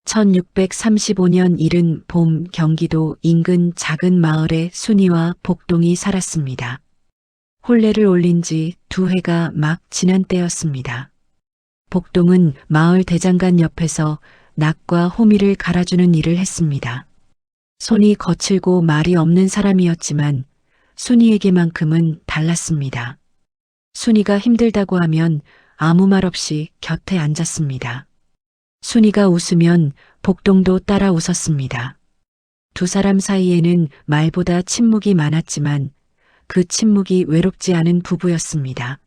1635년 이른 봄 경기도 인근 작은 마을에 순이와 복동이 살았습니다. 혼례를 올린 지 2해가 막 지난 때였습니다. 복동은 마을 대장간 옆에서 낙과 호미를 갈아주는 일을 했습니다. 손이 거칠고 말이 없는 사람이었지만 순이에게만큼은 달랐습니다. 순이가 힘들다고 하면 아무 말 없이 곁에 앉았습니다. 순이가 웃으면 복동도 따라 웃었습니다. 두 사람 사이에는 말보다 침묵이 많았지만 그 침묵이 외롭지 않은 부부였습니다.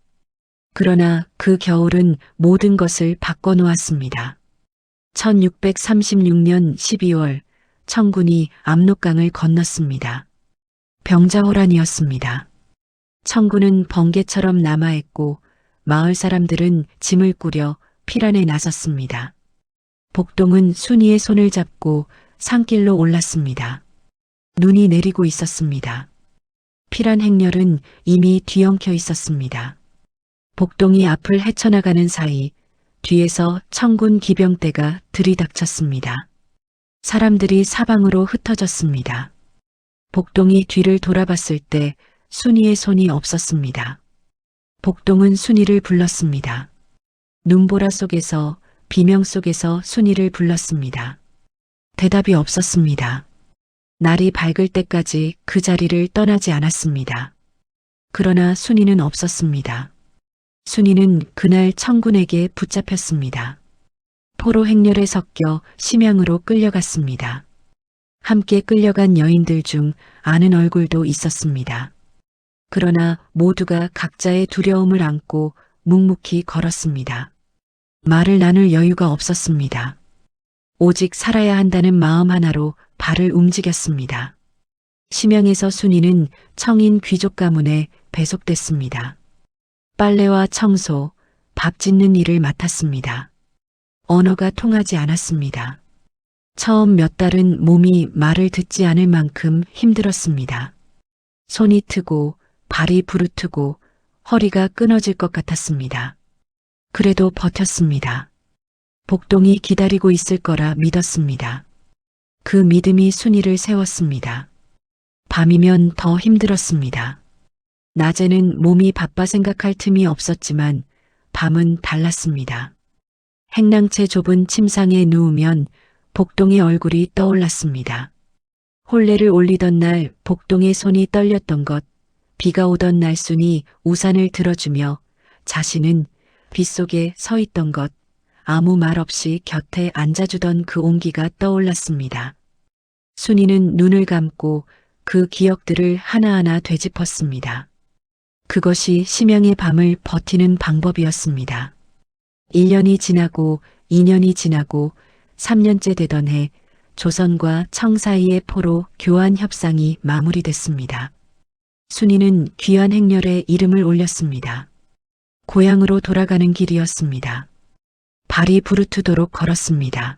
그러나 그 겨울은 모든 것을 바꿔놓았습니다. 1636년 12월 청군이 압록강을 건넜습니다. 병자호란이었습니다. 청군은 번개처럼 남하했고 마을 사람들은 짐을 꾸려 피란에 나섰습니다. 복동은 순이의 손을 잡고 산길로 올랐습니다. 눈이 내리고 있었습니다. 피란 행렬은 이미 뒤엉켜 있었습니다. 복동이 앞을 헤쳐나가는 사이 뒤에서 청군 기병대가 들이닥쳤습니다. 사람들이 사방으로 흩어졌습니다. 복동이 뒤를 돌아봤을 때 순이의 손이 없었습니다. 복동은 순이를 불렀습니다. 눈보라 속에서 비명 속에서 순이를 불렀습니다. 대답이 없었습니다. 날이 밝을 때까지 그 자리를 떠나지 않았습니다. 그러나 순이는 없었습니다. 순이는 그날 청군에게 붙잡혔습니다. 포로 행렬에 섞여 심양으로 끌려갔습니다. 함께 끌려간 여인들 중 아는 얼굴도 있었습니다. 그러나 모두가 각자의 두려움을 안고 묵묵히 걸었습니다. 말을 나눌 여유가 없었습니다. 오직 살아야 한다는 마음 하나로 발을 움직였습니다. 심양에서 순이는 청인 귀족 가문에 배속됐습니다. 빨래와 청소, 밥 짓는 일을 맡았습니다. 언어가 통하지 않았습니다. 처음 몇 달은 몸이 말을 듣지 않을 만큼 힘들었습니다. 손이 트고 발이 부르트고 허리가 끊어질 것 같았습니다. 그래도 버텼습니다. 복동이 기다리고 있을 거라 믿었습니다. 그 믿음이 순이를 세웠습니다. 밤이면 더 힘들었습니다. 낮에는 몸이 바빠 생각할 틈이 없었지만 밤은 달랐습니다. 행랑채 좁은 침상에 누우면 복동의 얼굴이 떠올랐습니다. 혼례를 올리던 날 복동의 손이 떨렸던 것, 비가 오던 날 순이 우산을 들어주며 자신은 빗속에 서 있던 것, 아무 말 없이 곁에 앉아주던 그 온기가 떠올랐습니다. 순이는 눈을 감고 그 기억들을 하나하나 되짚었습니다. 그것이 심양의 밤을 버티는 방법이었습니다. 1년이 지나고 2년이 지나고 3년째 되던 해 조선과 청 사이의 포로 교환 협상이 마무리됐습니다. 순이는 귀환 행렬에 이름을 올렸습니다. 고향으로 돌아가는 길이었습니다. 발이 부르트도록 걸었습니다.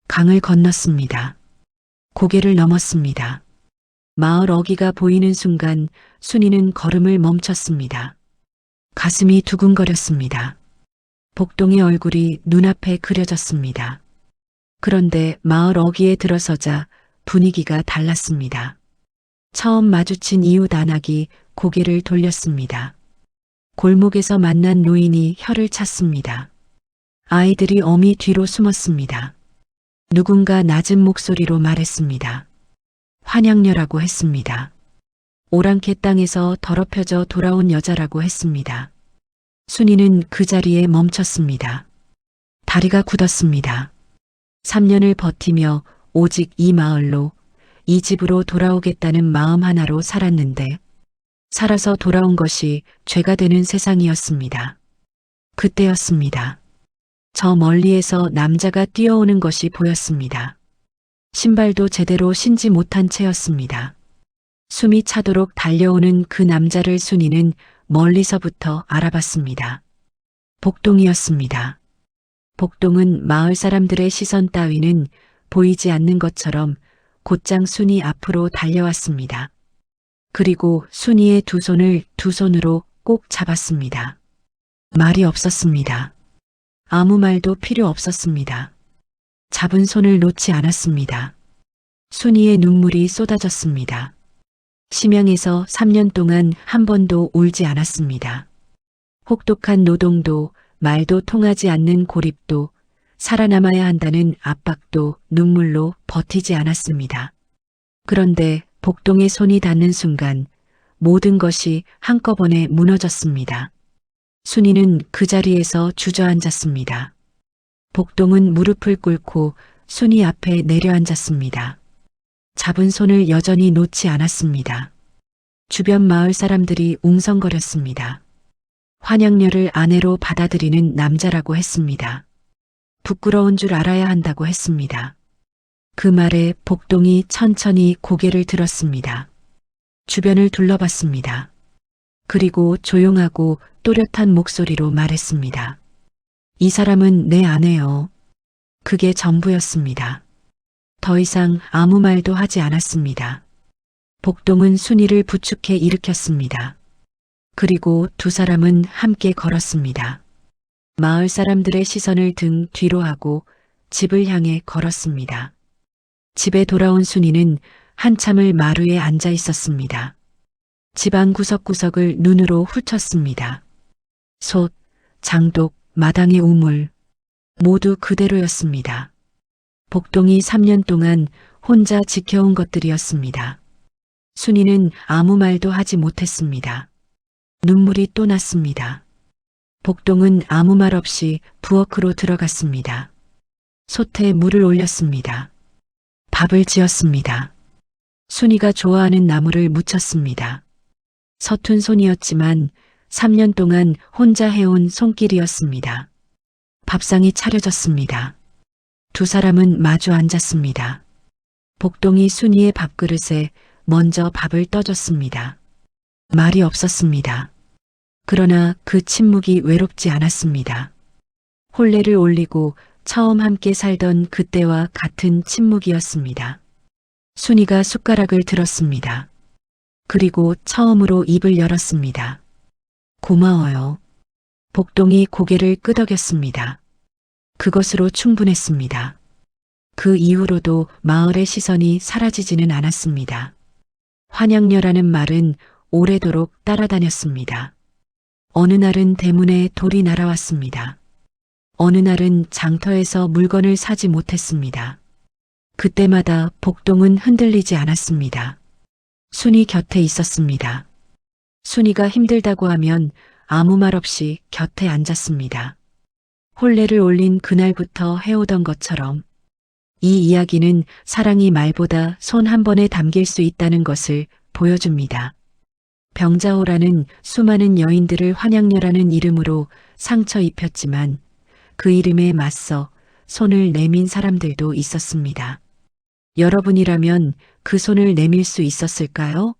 강을 건넜습니다. 고개를 넘었습니다. 마을 어귀가 보이는 순간 순이는 걸음을 멈췄습니다. 가슴이 두근거렸습니다. 복동의 얼굴이 눈앞에 그려졌습니다. 그런데 마을 어귀에 들어서자 분위기가 달랐습니다. 처음 마주친 이웃 안악이 고개를 돌렸습니다. 골목에서 만난 노인이 혀를 찼습니다. 아이들이 어미 뒤로 숨었습니다. 누군가 낮은 목소리로 말했습니다. 환양녀라고 했습니다. 오랑캐 땅에서 더럽혀져 돌아온 여자라고 했습니다. 순이는 그 자리에 멈췄습니다. 다리가 굳었습니다. 3년을 버티며 오직 이 마을로, 이 집으로 돌아오겠다는 마음 하나로 살았는데 살아서 돌아온 것이 죄가 되는 세상이었습니다. 그때였습니다. 저 멀리에서 남자가 뛰어오는 것이 보였습니다. 신발도 제대로 신지 못한 채였습니다. 숨이 차도록 달려오는 그 남자를 순이는 멀리서부터 알아봤습니다. 복동이었습니다. 복동은 마을 사람들의 시선 따위는 보이지 않는 것처럼 곧장 순이 앞으로 달려왔습니다. 그리고 순이의 두 손을 두 손으로 꼭 잡았습니다. 말이 없었습니다. 아무 말도 필요 없었습니다. 잡은 손을 놓지 않았습니다. 순이의 눈물이 쏟아졌습니다. 심양에서 3년 동안 한 번도 울지 않았습니다. 혹독한 노동도 말도 통하지 않는 고립도 살아남아야 한다는 압박도 눈물로 버티지 않았습니다. 그런데 복동의 손이 닿는 순간 모든 것이 한꺼번에 무너졌습니다. 순이는 그 자리에서 주저앉았습니다. 복동은 무릎을 꿇고 순이 앞에 내려앉았습니다. 잡은 손을 여전히 놓지 않았습니다. 주변 마을 사람들이 웅성거렸습니다. 환양녀를 아내로 받아들이는 남자라고 했습니다. 부끄러운 줄 알아야 한다고 했습니다. 그 말에 복동이 천천히 고개를 들었습니다. 주변을 둘러봤습니다. 그리고 조용하고 또렷한 목소리로 말했습니다. 이 사람은 내 아내요. 그게 전부였습니다. 더 이상 아무 말도 하지 않았습니다. 복동은 순이를 부축해 일으켰습니다. 그리고 두 사람은 함께 걸었습니다. 마을 사람들의 시선을 등 뒤로 하고 집을 향해 걸었습니다. 집에 돌아온 순이는 한참을 마루에 앉아 있었습니다. 집안 구석구석을 눈으로 훑었습니다. 솥, 장독, 마당의 우물 모두 그대로였습니다. 복동이 3년 동안 혼자 지켜온 것들이었습니다. 순이는 아무 말도 하지 못했습니다. 눈물이 또 났습니다. 복동은 아무 말 없이 부엌으로 들어갔습니다. 솥에 물을 올렸습니다. 밥을 지었습니다. 순이가 좋아하는 나물을 무쳤습니다. 서툰 손이었지만 3년 동안 혼자 해온 손길이었습니다. 밥상이 차려졌습니다. 두 사람은 마주 앉았습니다. 복동이 순이의 밥그릇에 먼저 밥을 떠줬습니다. 말이 없었습니다. 그러나 그 침묵이 외롭지 않았습니다. 혼례를 올리고 처음 함께 살던 그때와 같은 침묵이었습니다. 순이가 숟가락을 들었습니다. 그리고 처음으로 입을 열었습니다. 고마워요. 복동이 고개를 끄덕였습니다. 그것으로 충분했습니다. 그 이후로도 마을의 시선이 사라지지는 않았습니다. 환양녀라는 말은 오래도록 따라다녔습니다. 어느 날은 대문에 돌이 날아왔습니다. 어느 날은 장터에서 물건을 사지 못했습니다. 그때마다 복동은 흔들리지 않았습니다. 순이 곁에 있었습니다. 순이가 힘들다고 하면 아무 말 없이 곁에 앉았습니다. 혼례를 올린 그날부터 해오던 것처럼 이 이야기는 사랑이 말보다 손 한 번에 담길 수 있다는 것을 보여줍니다. 병자호라는 수많은 여인들을 환양녀라는 이름으로 상처 입혔지만 그 이름에 맞서 손을 내민 사람들도 있었습니다. 여러분이라면 그 손을 내밀 수 있었을까요?